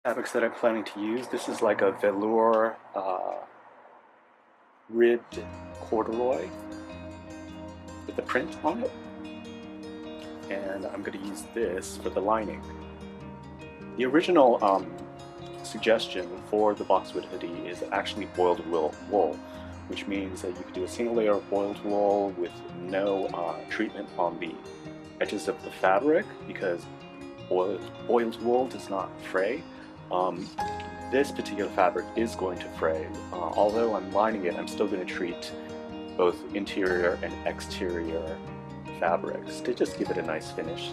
Fabrics that I'm planning to use. This is like a velour ribbed corduroy with the print on it, and I'm going to use this for the lining. The original suggestion for the Boxwood hoodie is actually boiled wool, which means that you could do a single layer of boiled wool with no treatment on the edges of the fabric, because boiled wool does not fray. This particular fabric is going to fray. Although I'm lining it, I'm still going to treat both interior and exterior fabrics to just give it a nice finish.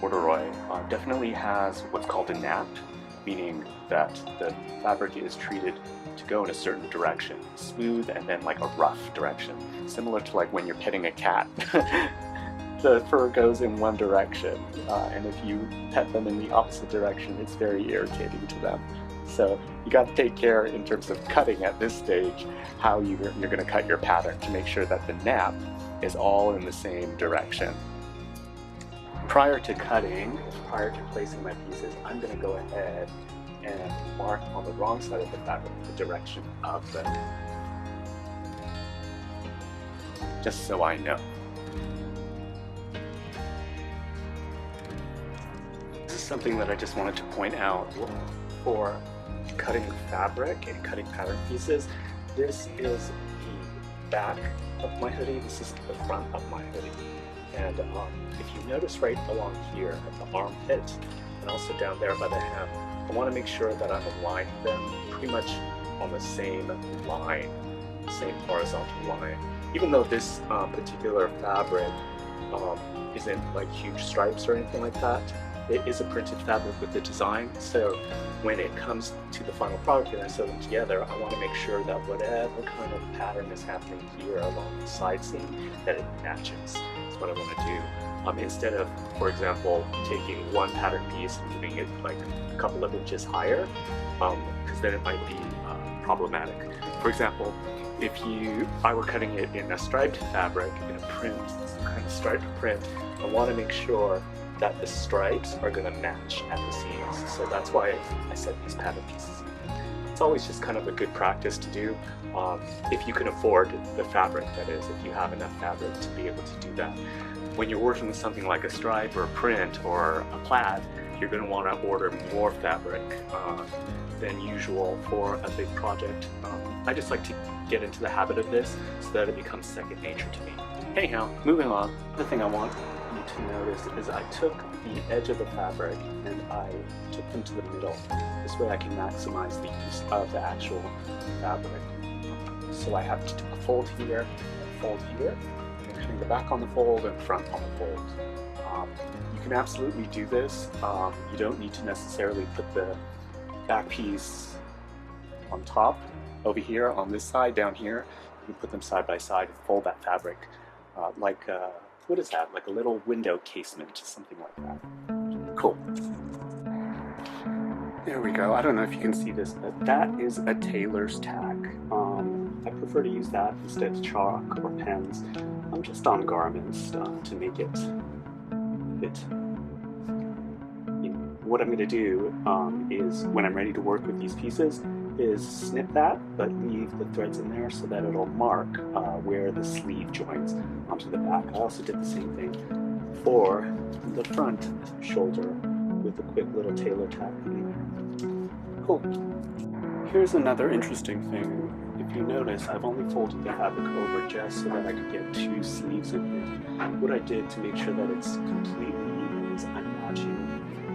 Corduroy definitely has what's called a nap, meaning that the fabric is treated to go in a certain direction, smooth and then like a rough direction, similar to like when you're petting a cat. The fur goes in one direction, and if you pet them in the opposite direction, it's very irritating to them. So you got to take care in terms of cutting at this stage how you're going to cut your pattern to make sure that the nap is all in the same direction. Prior to cutting, prior to placing my pieces, I'm going to go ahead and mark on the wrong side of the fabric the direction of the nap, just so I know. Something that I just wanted to point out for cutting fabric and cutting pattern pieces. This is the back of my hoodie, this is the front of my hoodie. And if you notice right along here at the armpit and also down there by the hem, I want to make sure that I'm aligning them pretty much on the same line, same horizontal line. Even though this particular fabric isn't like huge stripes or anything like that, it is a printed fabric with the design, so when it comes to the final product and I sew them together, I want to make sure that whatever kind of pattern is happening here along the side seam, that it matches. That's what I want to do. Instead of, for example, taking one pattern piece and giving it like a couple of inches higher, because then it might be problematic. For example, if I were cutting it in a striped fabric, in a print, some kind of striped print, I want to make sure that the stripes are going to match at the seams. So that's why I set these pattern pieces. It's always just kind of a good practice to do, if you can afford the fabric, that is, if you have enough fabric to be able to do that. When you're working with something like a stripe or a print or a plaid, you're going to want to order more fabric than usual for a big project. I just like to get into the habit of this so that it becomes second nature to me. Anyhow, moving on. The thing I want you to notice is I took the edge of the fabric and I took them to the middle. This way I can maximize the use of the actual fabric. So I have to do a fold here, and fold here, and then the back on the fold and front on the fold. You can absolutely do this. You don't need to necessarily put the back piece on top over here on this side, down here. You put them side by side and fold that fabric like what is that? Like a little window casement, something like that. Cool. There we go. I don't know if you can see this, but that is a tailor's tack. I prefer to use that instead of chalk or pens. I'm just on garments to make it fit. What I'm going to do is, when I'm ready to work with these pieces, is snip that, but leave the threads in there so that it'll mark where the sleeve joins onto the back. I also did the same thing for the front shoulder with a quick little tailor tack in there. Cool. Here's another interesting thing. If you notice, I've only folded the fabric over just so that I could get two sleeves in here. What I did to make sure that it's completely even is I'm matching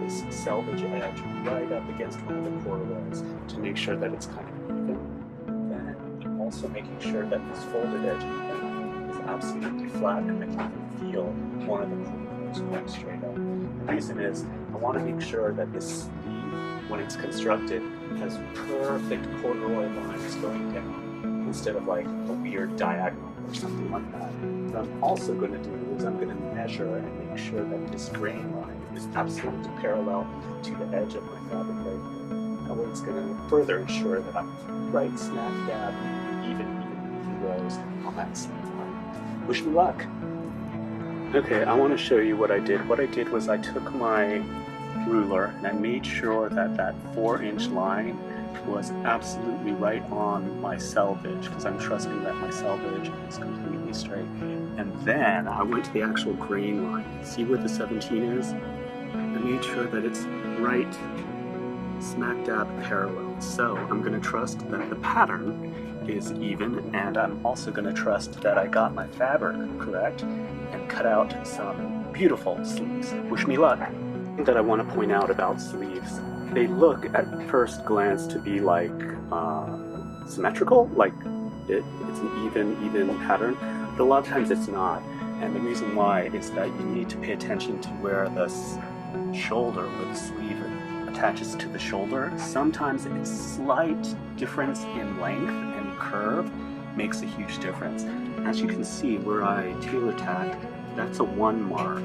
this selvage edge right up against one of the corduroys to make sure that it's kind of even. Then I'm also making sure that this folded edge is absolutely flat and I can even feel one of the corduroys going straight up. The reason is I want to make sure that this sleeve, when it's constructed, has perfect corduroy lines going down instead of like a weird diagonal or something like that. What I'm also going to do is I'm going to measure and make sure that this grain line is absolutely parallel to the edge of my fabric right here. That way it's going to further ensure that I'm right smack dab, even rows on that same line. Wish me luck! Okay, I want to show you what I did. What I did was I took my ruler and I made sure that that 4-inch line was absolutely right on my selvage, because I'm trusting that my selvage is completely straight. And then I went to the actual grain line. See where the 17 is? I made sure that it's right smack dab parallel. So I'm going to trust that the pattern is even, and I'm also going to trust that I got my fabric correct and cut out some beautiful sleeves. Wish me luck. That I want to point out about sleeves, they look at first glance to be like symmetrical, like it's an even pattern, but a lot of times it's not. And the reason why is that you need to pay attention to where the shoulder or the sleeve attaches to the shoulder. Sometimes a slight difference in length and curve makes a huge difference. As you can see where I tailor tack, that's a 1 mark.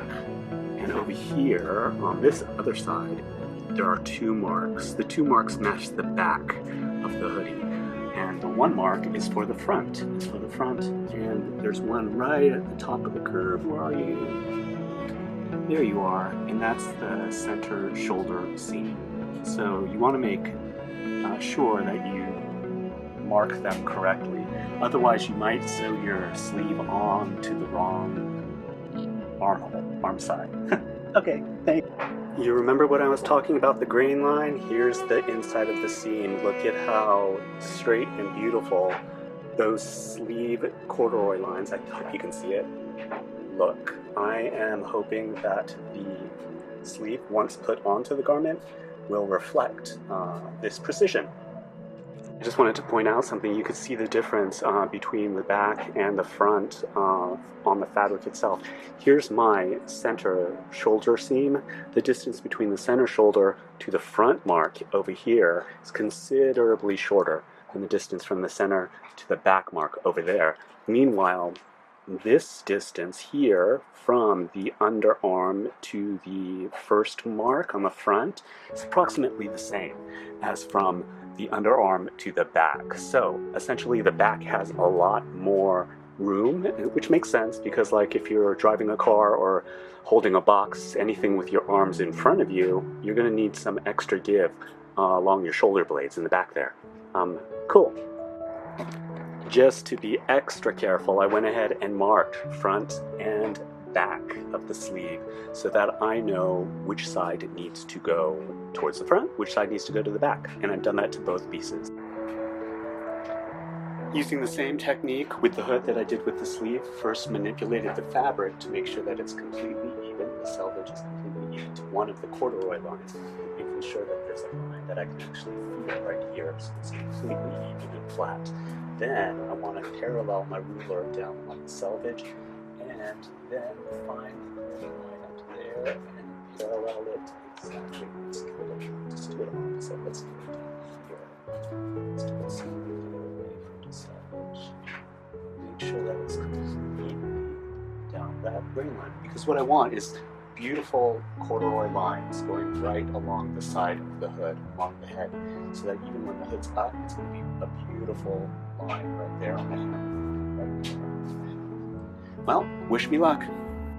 And over here, on this other side, there are 2 marks. The 2 marks match the back of the hoodie. And the 1 mark is for the front. And there's one right at the top of the curve. Where are you? There you are. And that's the center shoulder seam. So you want to make sure that you mark them correctly. Otherwise, you might sew your sleeve on to the wrong arm side. Okay, thanks. You remember when I was talking about the grain line? Here's the inside of the seam. Look at how straight and beautiful those sleeve corduroy lines, I hope you can see it, look. I am hoping that the sleeve, once put onto the garment, will reflect this precision. I just wanted to point out something. You could see the difference between the back and the front on the fabric itself. Here's my center shoulder seam. The distance between the center shoulder to the front mark over here is considerably shorter than the distance from the center to the back mark over there. Meanwhile, this distance here from the underarm to the first mark on the front is approximately the same as from the underarm to the back. So essentially the back has a lot more room, which makes sense because like if you're driving a car or holding a box, anything with your arms in front of you, you're going to need some extra give along your shoulder blades in the back there. Cool. Just to be extra careful, I went ahead and marked front and back of the sleeve so that I know which side needs to go towards the front, which side needs to go to the back, and I've done that to both pieces. Using the same technique with the hood that I did with the sleeve, first manipulated the fabric to make sure that it's completely even, the selvage is completely even to one of the corduroy lines, making sure that there's a line that I can actually feel right here so it's completely even and flat. Then I want to parallel my ruler down like the selvage, and then find the line up there and parallel it exactly. Let's do it opposite. Let's do it down here. Let's do it slightly away from the selvage. Make sure that it's completely down that grain line. Because what I want is beautiful corduroy lines going right along the side of the hood, along the head, so that even when the hood's up, it's going to be a beautiful line right there on the head. Right there. Well, wish me luck.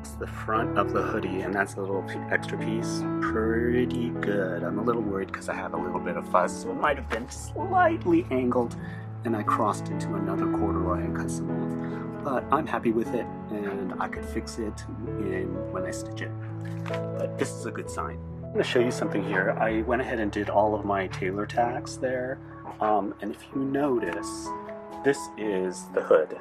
It's the front of the hoodie, and that's a little extra piece. Pretty good. I'm a little worried because I have a little bit of fuzz, so it might have been slightly angled, and I crossed it to another corduroy and cut some off. But I'm happy with it, and I could fix it when I stitch it. But this is a good sign. I'm going to show you something here. I went ahead and did all of my tailor tacks there, and if you notice, this is the hood.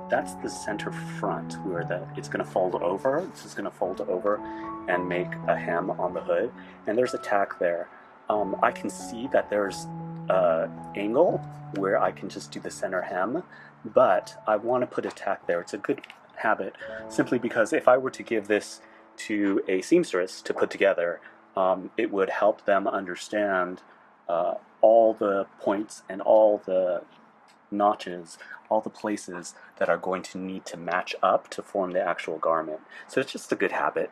That's the center front where it's going to fold over. This is going to fold over and make a hem on the hood, and there's a tack there. I can see that there's an angle where I can just do the center hem, but I want to put a tack there. It's a good habit simply because if I were to give this to a seamstress to put together, it would help them understand all the points and all the notches, all the places that are going to need to match up to form the actual garment. So it's just a good habit.